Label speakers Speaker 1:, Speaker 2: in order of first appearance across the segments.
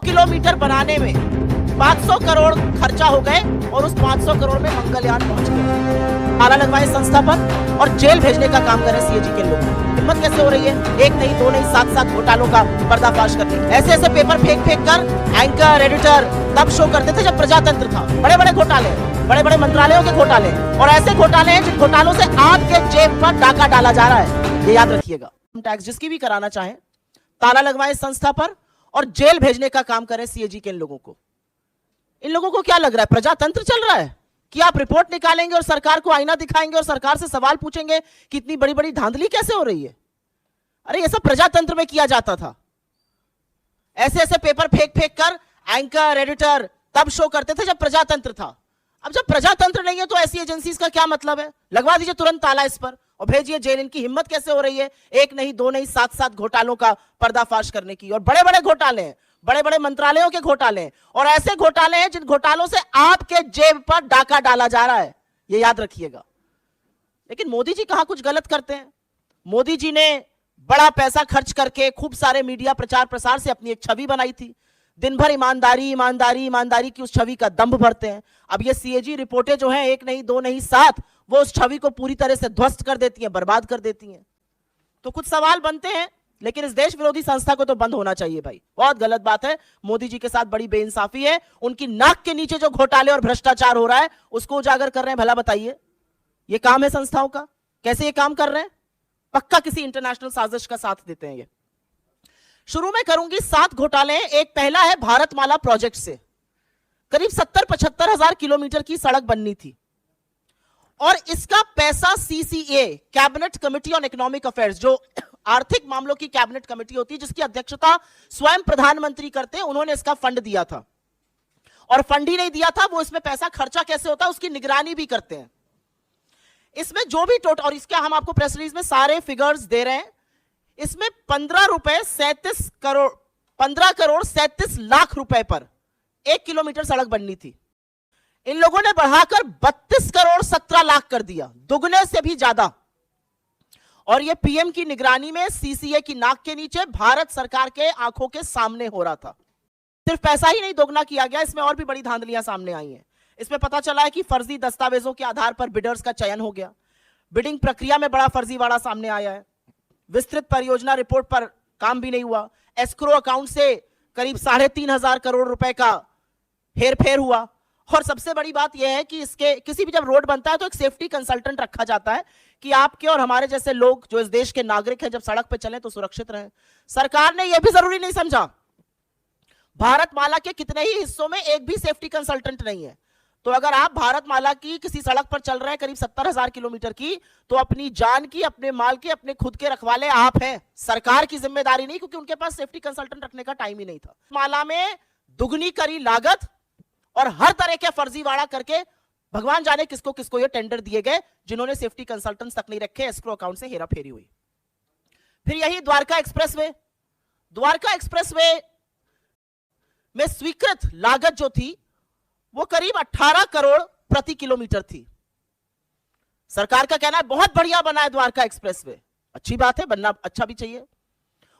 Speaker 1: Kilometre बनाने में 500 करोड़ खर्चा हो गए और उस 500 करोड़ में मंगलयान पहुंच गया। ताला लगवाए संस्था पर और जेल भेजने का काम करे सीएजी के लोग। हिम्मत कैसे हो रही है? एक नहीं, दो नहीं, 7 घोटालों का पर्दाफाश करने। ऐसे ऐसे पेपर फेंक फेंक कर एंकर, एडिटर तब शो करते थे जब प्रजातंत्र था। बड़े बड़े घोटाले, बड़े बड़े मंत्रालयों के घोटाले, और ऐसे घोटाले हैं जिन घोटालों से आपके जेब पर डाका डाला जा रहा है, ये याद रखिएगा। टैक्स जिसकी भी कराना चाहे ताला लगवाए संस्था पर और जेल भेजने का काम करें सीएजी के इन लोगों को। इन लोगों को क्या लग रहा है प्रजातंत्र चल रहा है कि आप रिपोर्ट निकालेंगे और सरकार को आईना दिखाएंगे और सरकार से सवाल पूछेंगे कि इतनी बड़ी बड़ी धांधली कैसे हो रही है? अरे ये सब प्रजातंत्र में किया जाता था। ऐसे ऐसे पेपर फेंक फेंक कर एंकर, एडिटर तब शो करते थे जब प्रजातंत्र था। अब जब प्रजातंत्र नहीं है तो ऐसी एजेंसीज का क्या मतलब है? लगवा दीजिए तुरंत ताला इस पर और भेजिए जेल। इनकी हिम्मत कैसे हो रही है? एक नहीं, दो नहीं, 7 घोटालों का पर्दाफाश करने की। और बड़े बड़े घोटाले हैं, बड़े बड़े मंत्रालयों के घोटाले हैं, और ऐसे घोटाले हैं जिन घोटालों से आपके जेब पर डाका डाला जा रहा है, ये याद रखिएगा। लेकिन मोदी जी कहां कुछ गलत करते हैं? मोदी जी ने बड़ा पैसा खर्च करके खूब सारे मीडिया प्रचार प्रसार से अपनी एक छवि बनाई थी। दिन भर ईमानदारी ईमानदारी ईमानदारी की उस छवि का दंभ भरते हैं। अब ये सीएजी रिपोर्टें जो हैं, एक नहीं, दो नहीं, 7, वो उस छवि को पूरी तरह से ध्वस्त कर देती हैं, बर्बाद कर देती हैं। तो कुछ सवाल बनते हैं, लेकिन इस देश विरोधी संस्था को तो बंद होना चाहिए भाई। बहुत गलत बात है, मोदी जी के साथ बड़ी बेइंसाफी है। उनकी नाक के नीचे जो घोटाले और भ्रष्टाचार हो रहा है उसको उजागर कर रहे हैं। भला बताइए, ये काम है संस्थाओं का? कैसे ये काम कर रहे हैं? पक्का किसी इंटरनेशनल साजिश का साथ देते हैं ये। शुरू में करूंगी 7 घोटाले। एक पहला है भारतमाला प्रोजेक्ट से। करीब 70-75 हजार किलोमीटर की सड़क बननी थी और इसका पैसा CCA, cabinet committee on economic affairs, जो आर्थिक मामलों की कैबिनेट कमेटी होती है जिसकी अध्यक्षता स्वयं प्रधानमंत्री करते हैं, उन्होंने इसका फंड दिया था। और फंड ही नहीं दिया था, वो इसमें पैसा खर्चा कैसे होता है उसकी निगरानी भी करते हैं। इसमें जो भी टोटल, और इसका हम आपको प्रेस रिलीज में सारे फिगर्स दे रहे हैं, इसमें 15 करोड़ 37 लाख रुपए पर 1 किलोमीटर सड़क बननी थी। इन लोगों ने बढ़ाकर 32 करोड़ 17 लाख कर दिया, दुगने से भी ज्यादा। और यह पीएम की निगरानी में सीसीए की नाक के नीचे भारत सरकार के आंखों के सामने हो रहा था। सिर्फ पैसा ही नहीं दोगुना किया गया, इसमें और भी बड़ी धांधलियां सामने आई हैं। इसमें पता चला है कि फर्जी दस्तावेजों के आधार पर बिडर्स का चयन हो गया। बिडिंग प्रक्रिया में बड़ा फर्जीवाड़ा सामने आया है। विस्तृत परियोजना रिपोर्ट पर काम भी नहीं हुआ। एस्क्रो अकाउंट से करीब 3,500 करोड़ रुपए का हेरफेर हुआ। और सबसे बड़ी बात यह है कि इसके किसी भी जब रोड बनता है तो एक सेफ्टी कंसल्टेंट रखा जाता है कि आपके और हमारे जैसे लोग जो इस देश के नागरिक हैं जब सड़क पे चलें तो सुरक्षित रहें। सरकार ने यह भी जरूरी नहीं समझा। भारतमाला के कितने ही हिस्सों में एक भी सेफ्टी कंसल्टेंट नहीं है। तो अगर आप भारतमाला की किसी सड़क पर चल रहे हैं करीब 70,000 किलोमीटर की, तो अपनी जान की, अपने माल की, अपने खुद के रखवाले आप हैं। सरकार की जिम्मेदारी नहीं, क्योंकि उनके पास सेफ्टी कंसल्टेंट रखने का टाइम ही नहीं था। माला में दुगनी करी लागत और हर तरह के फर्जीवाड़ा करके भगवान जाने किसको किसको ये टेंडर दिए गए, जिन्होंने सेफ्टी कंसल्टेंट्स तक नहीं रखे। एस्क्रो अकाउंट से हेराफेरी हुई। फिर यही द्वारका एक्सप्रेसवे में स्वीकृत लागत जो थी वो करीब 18 करोड़ प्रति किलोमीटर थी। सरकार का कहना है बहुत बढ़िया बना है द्वारका एक्सप्रेसवे। अच्छी बात है, बनना अच्छा भी चाहिए।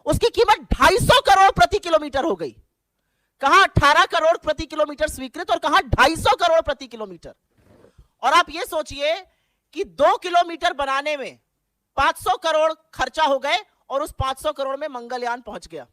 Speaker 1: उसकी कीमत 250 करोड़ प्रति किलोमीटर हो गई। कहां 18 करोड़ प्रति किलोमीटर स्वीकृत और कहां 250 करोड़ प्रति किलोमीटर। और आप ये सोचिए कि 2 किलोमीटर बनाने में 500 करोड़ खर्चा हो गए और उस 500 करोड़ में मंगलयान पहुंच गया।